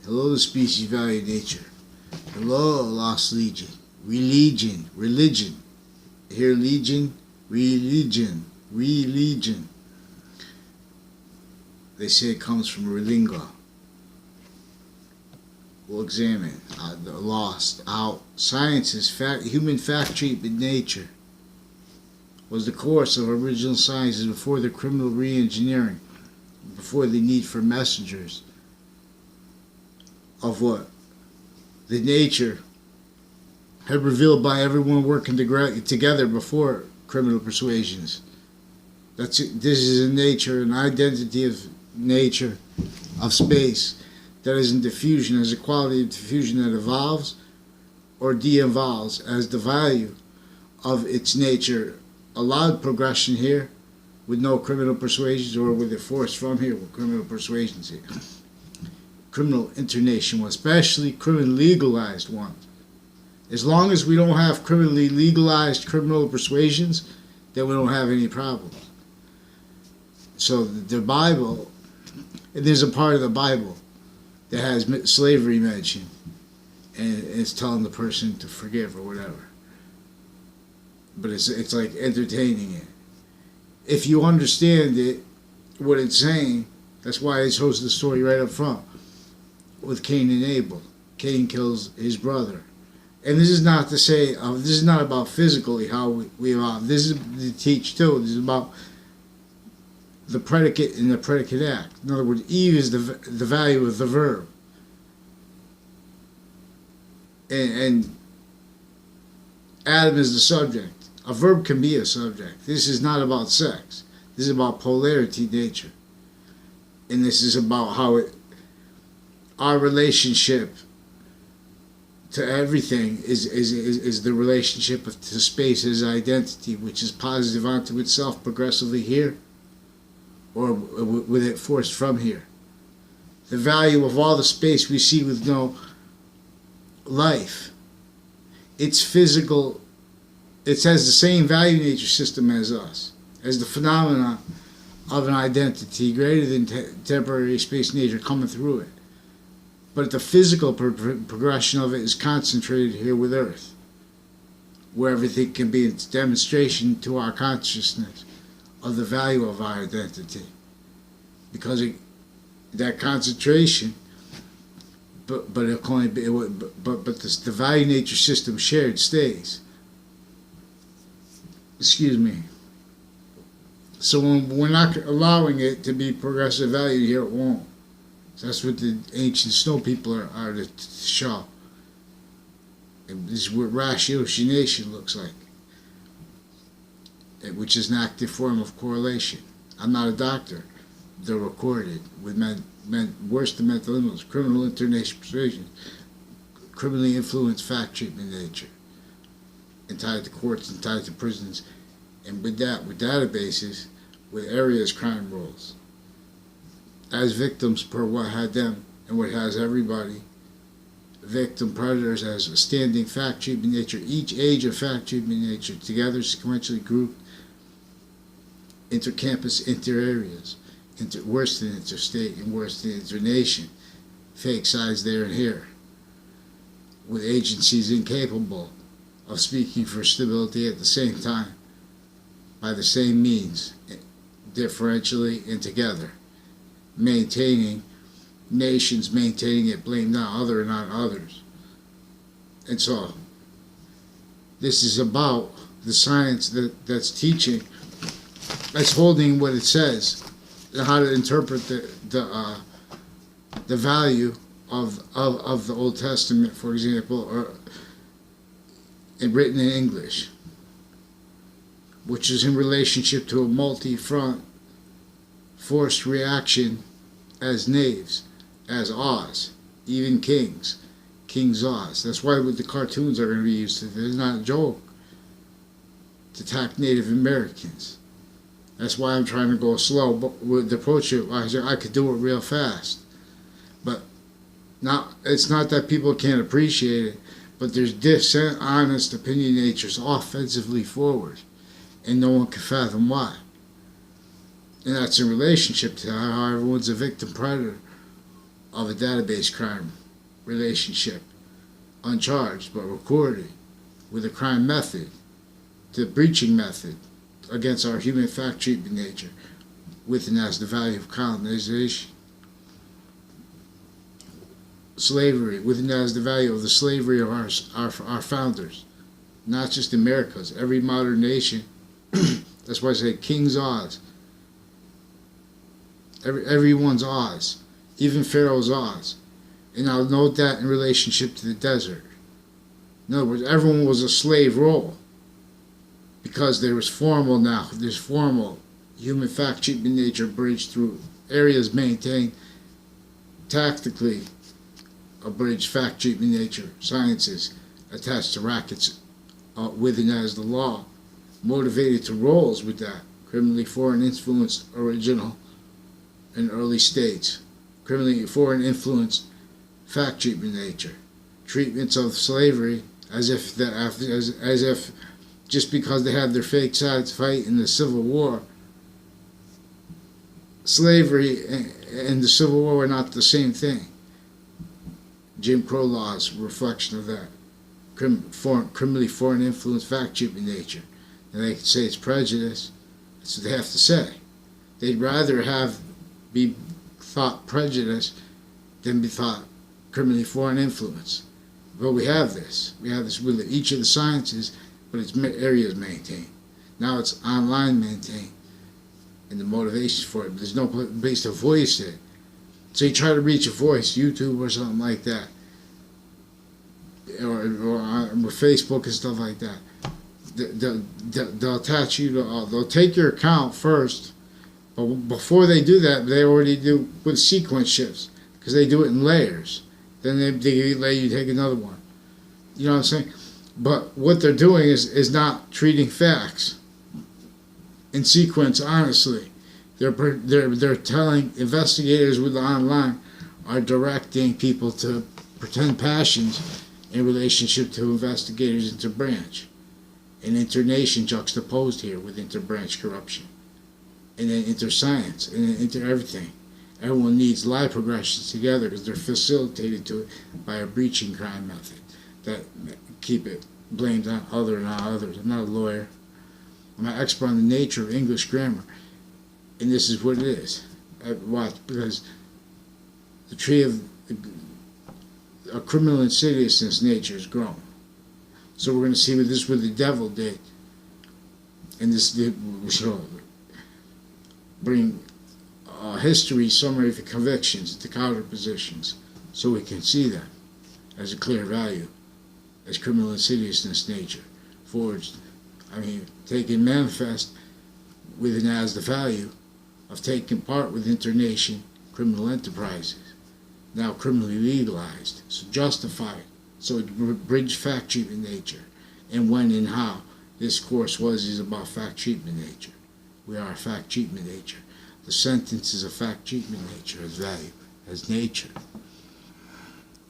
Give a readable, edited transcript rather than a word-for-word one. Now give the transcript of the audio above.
Hello, the species value nature. Hello, lost legion. Religion. Here, legion, religion. They say it comes from relingo. We'll examine the lost, how science's human fact treatment nature was the course of original sciences before the criminal re-engineering, before the need for messengers of what the nature had revealed by everyone working together before criminal persuasions. This is a nature, an identity of nature, of space, that is in diffusion, as a quality of diffusion that evolves or de-evolves as the value of its nature allowed progression here with no criminal persuasions, or with it forced from here with criminal persuasions here. Criminal internation ones, especially criminal legalized ones. As long as we don't have criminally legalized criminal persuasions, then we don't have any problems. So the Bible, and there's a part of the Bible that has slavery mentioned, and it's telling the person to forgive or whatever. But it's like entertaining it. If you understand it, what it's saying, that's why I chose the story right up front with Cain and Abel. Cain kills his brother. And this is not to say, this is not about physically how we evolve. This is to teach too. This is about the predicate and the predicate act. In other words, Eve is the value of the verb. And Adam is the subject. A verb can be a subject. This is not about sex. This is about polarity nature. And this is about how our relationship to everything is the relationship to space as identity, which is positive onto itself progressively here, or with it forced from here. The value of all the space we see with no life, it's physical. It has the same value nature system as us, as the phenomena of an identity greater than temporary space nature coming through it. But the physical progression of it is concentrated here with Earth, where everything can be a demonstration to our consciousness of the value of our identity. Because that concentration, but it can only be, the value nature system shared stays. Excuse me. So when we're not allowing it to be progressive value here, it won't. So that's what the ancient snow people are to show. And this is what ratiocination looks like, which is an active form of correlation. I'm not a doctor. They're recorded with worse than mental illness, criminal internation persuasion, criminally influenced fact treatment nature, and tied to courts and tied to prisons, and with that, with databases, with areas crime rolls, as victims per what had them and what has everybody, victim predators as a standing fact treatment nature, each age of fact treatment nature together sequentially grouped, intercampus, inter-areas, worse than interstate and worse than internation, fake sides there and here, with agencies incapable of speaking for stability at the same time, by the same means, differentially and together, maintaining nations, maintaining it blamed on other and not others. And so, this is about the science that's teaching, that's holding what it says, and how to interpret the value of the Old Testament, for example, or written in English, which is in relationship to a multi-front forced reaction as knaves, as Oz, even kings, King's Oz. That's why with the cartoons are going to be used to. It's not a joke to attack Native Americans. That's why I'm trying to go slow, but with the approach I could do it real fast. But it's not that people can't appreciate it, but there's dishonest opinionators offensively forward, and no one can fathom why. And that's in relationship to how everyone's a victim predator of a database crime relationship, uncharged but recorded with a crime method, the breaching method against our human fact treatment nature, with and as the value of colonization, slavery, with and as the value of the slavery of our founders, not just America's, every modern nation. That's why I say King's Oz. Everyone's Oz, even Pharaoh's Oz. And I'll note that in relationship to the desert. In other words, everyone was a slave role because there's formal human fact treatment nature bridged through areas maintained tactically, abridged fact treatment nature sciences attached to rackets with and as the law, motivated to roles with that criminally foreign influenced original and early states, criminally foreign influenced fact treatment nature, treatments of slavery as if just because they had their fake sides fight in the Civil War, slavery and the Civil War were not the same thing. Jim Crow laws, reflection of that. Criminally foreign influence fact treatment nature. And they can say it's prejudice. That's what they have to say. They'd rather be thought prejudice than be thought criminally foreign influence. But we have this. We have this with each of the sciences, but its areas maintained. Now it's online maintained. And the motivations for it, but there's no place to voice it. So you try to reach a voice, YouTube or something like that, or Facebook and stuff like that. They'll attach you to, they'll take your account first, but before they do that, they already do with sequence shifts, because they do it in layers. Then they let you take another one. You know what I'm saying? But what they're doing is not treating facts in sequence honestly. They're telling investigators with the online are directing people to pretend passions in relationship to investigators interbranch, and internation juxtaposed here with interbranch corruption, and then interscience, and then inter everything. Everyone needs lie progressions together because they're facilitated to it by a breaching crime method that keep it blamed on other and not others. I'm not a lawyer. I'm an expert on the nature of English grammar. And this is what it is. Watch, because the tree of a criminal insidiousness nature is grown. So we're going to see what the devil did. And this will bring history summary of the convictions, the counter positions, so we can see them as a clear value, as criminal insidiousness nature, forged. Taken manifest with and as the value of taking part with internation criminal enterprises, now criminally legalized, so justified, so it bridged fact treatment nature, and when and how this course is about fact treatment nature. We are fact treatment nature. The sentence is a fact treatment nature as value, as nature.